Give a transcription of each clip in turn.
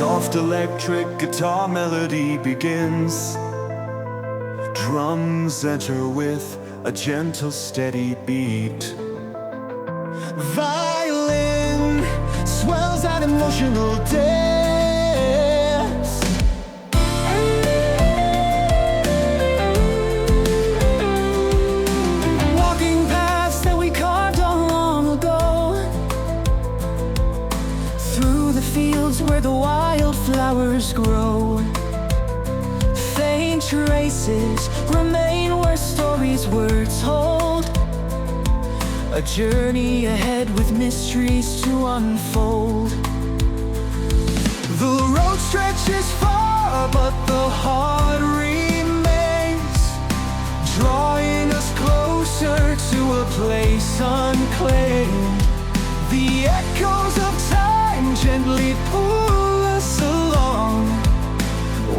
soft electric guitar melody begins. Drums enter with a gentle, steady beat. Violin swells an emotional dance. Walking paths that we carved on long ago, through the fields where the wildflowers grow. Faint traces remain where stories were told. A journey ahead with mysteries to unfold. The road stretches far, but the heart remains, drawing us closer to a place unclaimed. The echoes of time gently pull us along,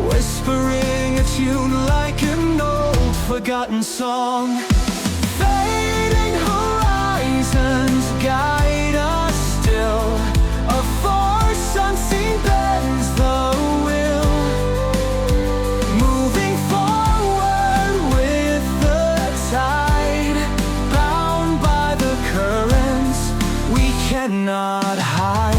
whispering a tune like an old forgotten song. Fading horizons guide us still, a force unseen bends the will, moving forward with the tide, bound by the currents we cannot hide.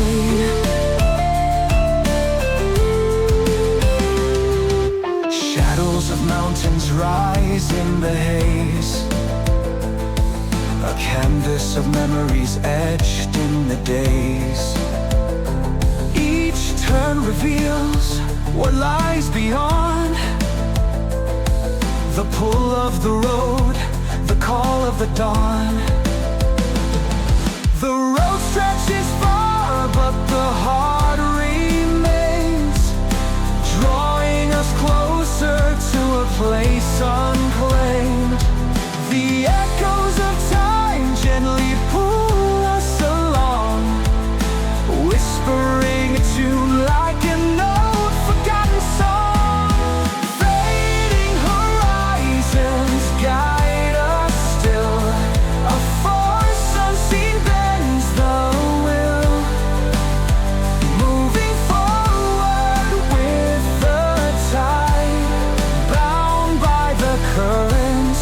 Shadows of mountains rise in the haze, a canvas of memories etched in the days. Each turn reveals what lies beyond, the pull of the road, the call of the dawn. The road stretches far, but the heart remains, drawing us closer to a place unclaimed. The echoes of time gently pull us along, whispering a tune like an old forgotten song. Fading horizons guide us still, a force unseen bends the will, moving forward with the tide, bound by the currents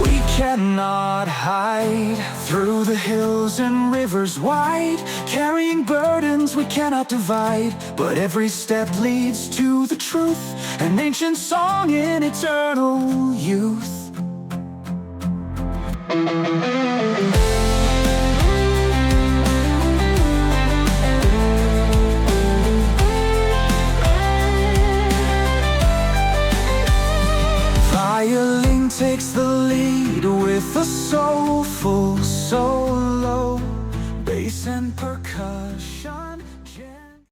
we cannot hide. Through the hills and rivers wide, carrying burdens we cannot divide, but every step leads to the truth, an ancient song in eternal youth. Violin takes the lead with a soulful solo, bass and percussion